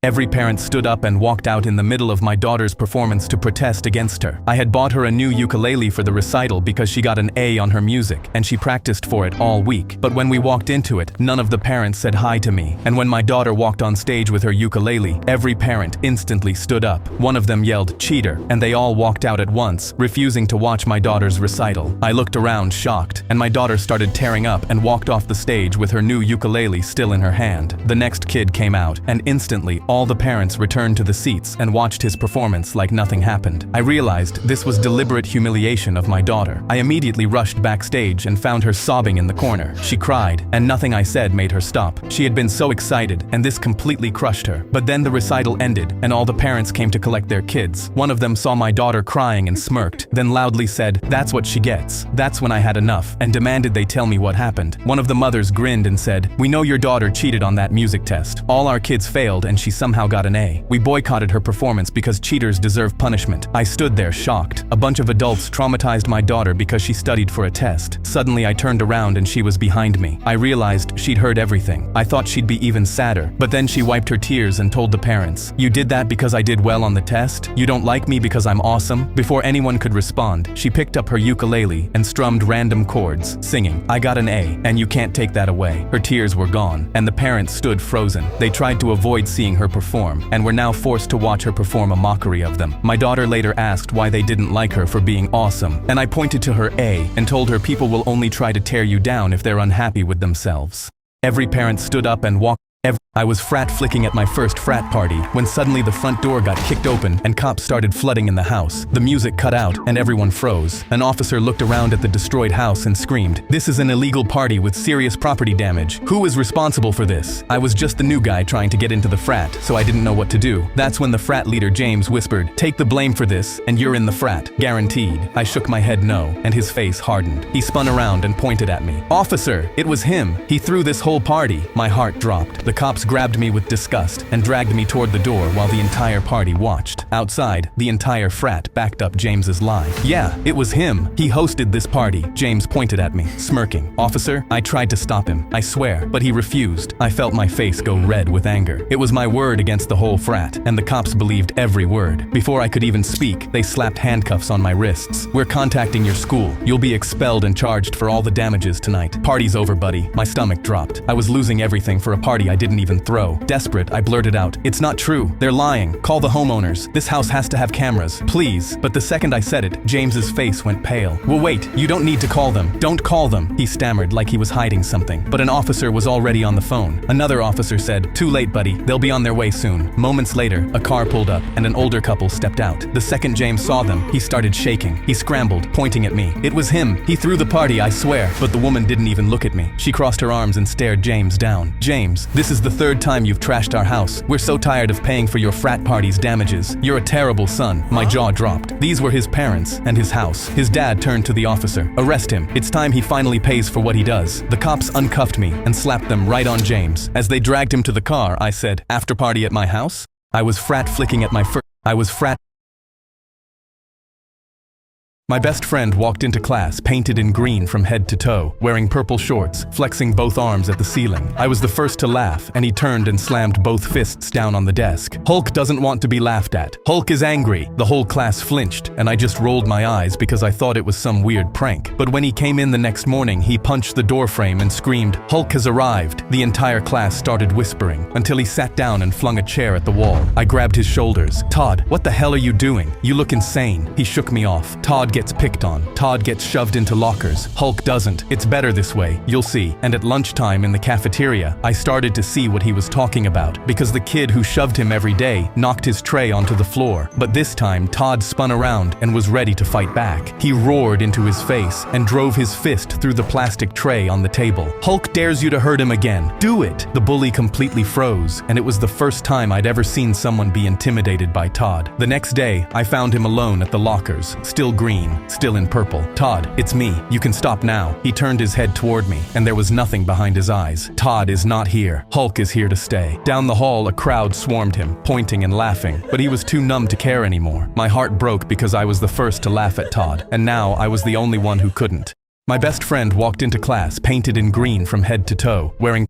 Every parent stood up and walked out in the middle of my daughter's performance to protest against her. I had bought her a new ukulele for the recital because she got an A on her music, and she practiced for it all week. But when we walked into it, none of the parents said hi to me. And when my daughter walked on stage with her ukulele, every parent instantly stood up. One of them yelled, "Cheater," and they all walked out at once, refusing to watch my daughter's recital. I looked around shocked, and my daughter started tearing up and walked off the stage with her new ukulele still in her hand. The next kid came out, and instantly, all the parents returned to the seats and watched his performance like nothing happened. I realized this was deliberate humiliation of my daughter. I immediately rushed backstage and found her sobbing in the corner. She cried, and nothing I said made her stop. She had been so excited, and this completely crushed her. But then the recital ended, and all the parents came to collect their kids. One of them saw my daughter crying and smirked, then loudly said, "That's what she gets." That's when I had enough, and demanded they tell me what happened. One of the mothers grinned and said, "We know your daughter cheated on that music test. All our kids failed, and she somehow got an A. We boycotted her performance because cheaters deserve punishment." I stood there shocked. A bunch of adults traumatized my daughter because she studied for a test. Suddenly I turned around and she was behind me. I realized she'd heard everything. I thought she'd be even sadder, but then she wiped her tears and told the parents, "You did that because I did well on the test? You don't like me because I'm awesome?" Before anyone could respond, she picked up her ukulele and strummed random chords, singing, "I got an A, and you can't take that away." Her tears were gone, and the parents stood frozen. They tried to avoid seeing her perform, and were now forced to watch her perform a mockery of them. My daughter later asked why they didn't like her for being awesome, and I pointed to her A and told her people will only try to tear you down if they're unhappy with themselves. Every parent stood up and walked. I was frat flicking at my first frat party when suddenly the front door got kicked open and cops started flooding in the house. The music cut out and everyone froze. An officer looked around at the destroyed house and screamed, "This is an illegal party with serious property damage. Who is responsible for this?" I was just the new guy trying to get into the frat, so I didn't know what to do. That's when the frat leader James whispered, "Take the blame for this, and you're in the frat. Guaranteed." I shook my head no, and his face hardened. He spun around and pointed at me. "Officer, it was him. He threw this whole party." My heart dropped. The cops grabbed me with disgust and dragged me toward the door while the entire party watched. Outside, the entire frat backed up James's lie. "Yeah, it was him. He hosted this party." James pointed at me, smirking. "Officer," I tried to stop him, I swear, but he refused. I felt my face go red with anger. It was my word against the whole frat, and the cops believed every word. Before I could even speak, they slapped handcuffs on my wrists. "We're contacting your school. You'll be expelled and charged for all the damages tonight." "Party's over, buddy." My stomach dropped. I was losing everything for a party I didn't even throw. Desperate, I blurted out, "It's not true. They're lying. Call the homeowners. This house has to have cameras. Please." But the second I said it, James's face went pale. "Well, wait. You don't need to call them. Don't call them," he stammered like he was hiding something. But an officer was already on the phone. Another officer said, "Too late, buddy. They'll be on their way soon." Moments later, a car pulled up and an older couple stepped out. The second James saw them, he started shaking. He scrambled, pointing at me. "It was him. He threw the party, I swear." But the woman didn't even look at me. She crossed her arms and stared James down. "James, this is the third time you've trashed our house. We're so tired of paying for your frat party's damages. You're a terrible son." My jaw dropped. These were his parents and his house. His dad turned to the officer. "Arrest him. It's time he finally pays for what he does." The cops uncuffed me and slapped them right on James. As they dragged him to the car, I said, "After party at my house?" I was frat flicking at my My best friend walked into class painted in green from head to toe, wearing purple shorts, flexing both arms at the ceiling. I was the first to laugh, and he turned and slammed both fists down on the desk. "Hulk doesn't want to be laughed at. Hulk is angry." The whole class flinched, and I just rolled my eyes because I thought it was some weird prank. But when he came in the next morning, he punched the doorframe and screamed, "Hulk has arrived." The entire class started whispering, until he sat down and flung a chair at the wall. I grabbed his shoulders. "Todd, what the hell are you doing? You look insane." He shook me off. "Todd gets picked on. Todd gets shoved into lockers. Hulk doesn't. It's better this way. You'll see." And at lunchtime in the cafeteria, I started to see what he was talking about, because the kid who shoved him every day knocked his tray onto the floor. But this time, Todd spun around and was ready to fight back. He roared into his face and drove his fist through the plastic tray on the table. "Hulk dares you to hurt him again. Do it." The bully completely froze, and it was the first time I'd ever seen someone be intimidated by Todd. The next day, I found him alone at the lockers, still green, still in purple. "Todd, it's me. You can stop now." He turned his head toward me, and there was nothing behind his eyes. "Todd is not here. Hulk is here to stay." Down the hall, a crowd swarmed him, pointing and laughing, but he was too numb to care anymore. My heart broke because I was the first to laugh at Todd, and now I was the only one who couldn't. My best friend walked into class painted in green from head to toe, wearing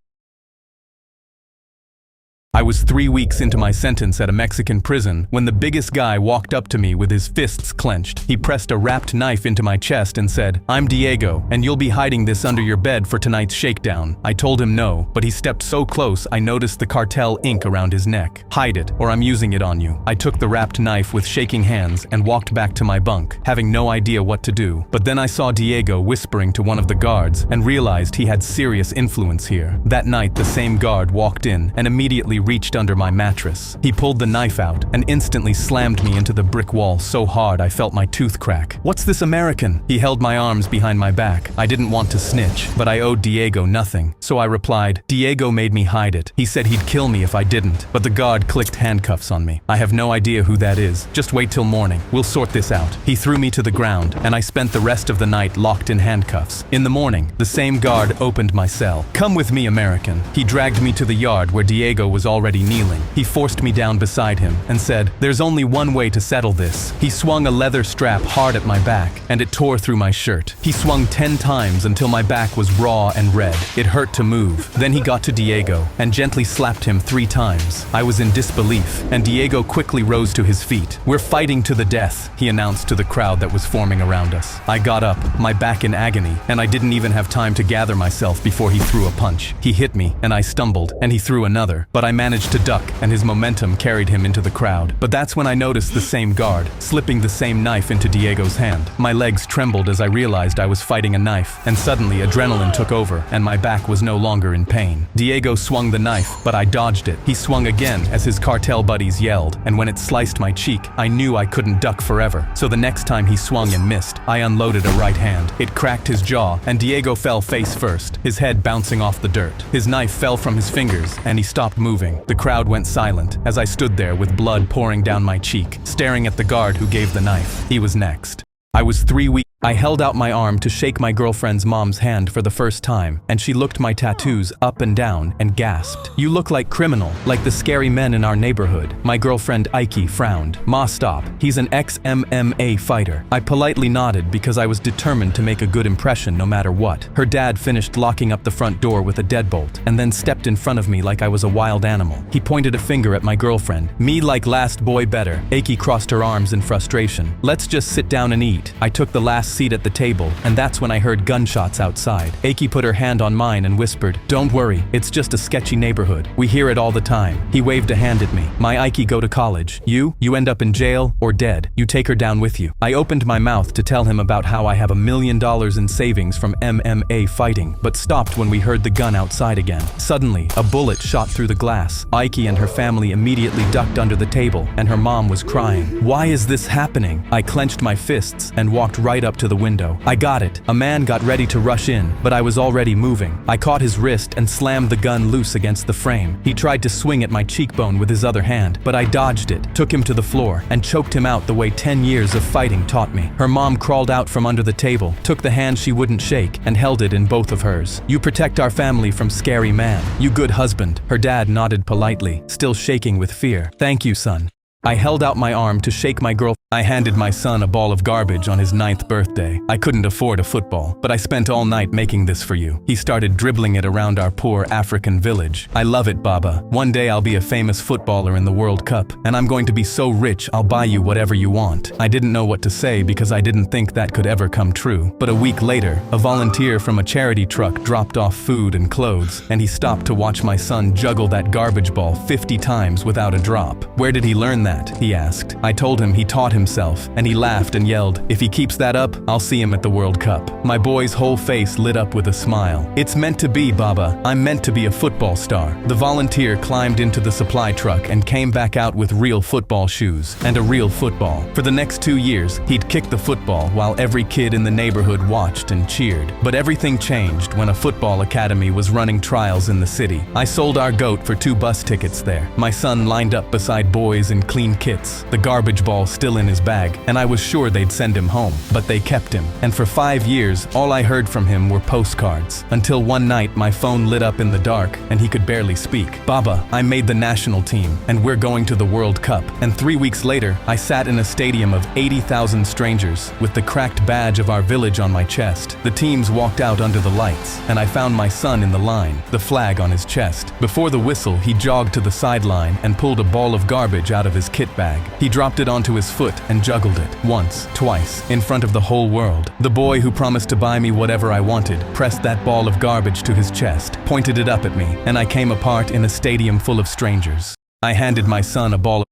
I was 3 weeks into my sentence at a Mexican prison when the biggest guy walked up to me with his fists clenched. He pressed a wrapped knife into my chest and said, "I'm Diego, and you'll be hiding this under your bed for tonight's shakedown." I told him no, but he stepped so close I noticed the cartel ink around his neck. "Hide it, or I'm using it on you." I took the wrapped knife with shaking hands and walked back to my bunk, having no idea what to do. But then I saw Diego whispering to one of the guards and realized he had serious influence here. That night, the same guard walked in and immediately reached under my mattress. He pulled the knife out and instantly slammed me into the brick wall so hard I felt my tooth crack. "What's this American?" He held my arms behind my back. I didn't want to snitch, but I owed Diego nothing. So I replied, "Diego made me hide it. He said he'd kill me if I didn't." But the guard clicked handcuffs on me. "I have no idea who that is. Just wait till morning. We'll sort this out." He threw me to the ground, and I spent the rest of the night locked in handcuffs. In the morning, the same guard opened my cell. "Come with me, American." He dragged me to the yard where Diego was already kneeling. He forced me down beside him and said, "There's only one way to settle this." He swung a leather strap hard at my back, and it tore through my shirt. He swung 10 times until my back was raw and red. It hurt to move. Then he got to Diego and gently slapped him 3 times. I was in disbelief, and Diego quickly rose to his feet. "We're fighting to the death," he announced to the crowd that was forming around us. I got up, my back in agony, and I didn't even have time to gather myself before he threw a punch. He hit me, and I stumbled, and he threw another, but I managed to duck, and his momentum carried him into the crowd. But that's when I noticed the same guard, slipping the same knife into Diego's hand. My legs trembled as I realized I was fighting a knife, and suddenly adrenaline took over, and my back was no longer in pain. Diego swung the knife, but I dodged it. He swung again as his cartel buddies yelled, and when it sliced my cheek, I knew I couldn't duck forever. So the next time he swung and missed, I unloaded a right hand. It cracked his jaw, and Diego fell face first, his head bouncing off the dirt. His knife fell from his fingers, and he stopped moving. The crowd went silent as I stood there with blood pouring down my cheek, staring at the guard who gave the knife. He was next. I was 3 weeks. I held out my arm to shake my girlfriend's mom's hand for the first time, and she looked my tattoos up and down and gasped. "You look like criminal, like the scary men in our neighborhood." My girlfriend Ike frowned. "Ma, stop. He's an ex-MMA fighter." I politely nodded because I was determined to make a good impression no matter what. Her dad finished locking up the front door with a deadbolt and then stepped in front of me like I was a wild animal. He pointed a finger at my girlfriend. "Me like last boy better." Ike crossed her arms in frustration. "Let's just sit down and eat." I took the last seat at the table, and that's when I heard gunshots outside. Ike put her hand on mine and whispered, "Don't worry, it's just a sketchy neighborhood. We hear it all the time." He waved a hand at me. "My Ike go to college. You end up in jail or dead. You take her down with you." I opened my mouth to tell him about how I have $1 million in savings from MMA fighting, but stopped when we heard the gun outside again. Suddenly, a bullet shot through the glass. Ike and her family immediately ducked under the table, and her mom was crying. "Why is this happening?" I clenched my fists and walked right up to the window. I got it. A man got ready to rush in, but I was already moving. I caught his wrist and slammed the gun loose against the frame. He tried to swing at my cheekbone with his other hand, but I dodged it, took him to the floor, and choked him out the way 10 years of fighting taught me. Her mom crawled out from under the table, took the hand she wouldn't shake, and held it in both of hers. "You protect our family from scary man. You good husband." Her dad nodded politely, still shaking with fear. "Thank you, son." I held out my arm to shake my girl. I handed my son a ball of garbage on his 9th birthday. I couldn't afford a football, but I spent all night making this for you. He started dribbling it around our poor African village. "I love it, Baba. One day I'll be a famous footballer in the World Cup, and I'm going to be so rich I'll buy you whatever you want." I didn't know what to say because I didn't think that could ever come true. But a week later, a volunteer from a charity truck dropped off food and clothes, and he stopped to watch my son juggle that garbage ball 50 times without a drop. "Where did he learn that?" he asked. I told him he taught himself, and he laughed and yelled, "If he keeps that up, I'll see him at the World Cup." My boy's whole face lit up with a smile. "It's meant to be, Baba. I'm meant to be a football star." The volunteer climbed into the supply truck and came back out with real football shoes and a real football. For the next 2 years, he'd kick the football while every kid in the neighborhood watched and cheered. But everything changed when a football academy was running trials in the city. I sold our goat for 2 bus tickets there. My son lined up beside boys in clean kits, the garbage ball still in in his bag, and I was sure they'd send him home. But they kept him. And for 5 years, all I heard from him were postcards. Until one night, my phone lit up in the dark, and he could barely speak. "Baba, I made the national team, and we're going to the World Cup." And 3 weeks later, I sat in a stadium of 80,000 strangers, with the cracked badge of our village on my chest. The teams walked out under the lights, and I found my son in the line, the flag on his chest. Before the whistle, he jogged to the sideline and pulled a ball of garbage out of his kit bag. He dropped it onto his foot and juggled it, once, twice, in front of the whole world. The boy who promised to buy me whatever I wanted pressed that ball of garbage to his chest, pointed it up at me, and I came apart in a stadium full of strangers. I handed my son a ball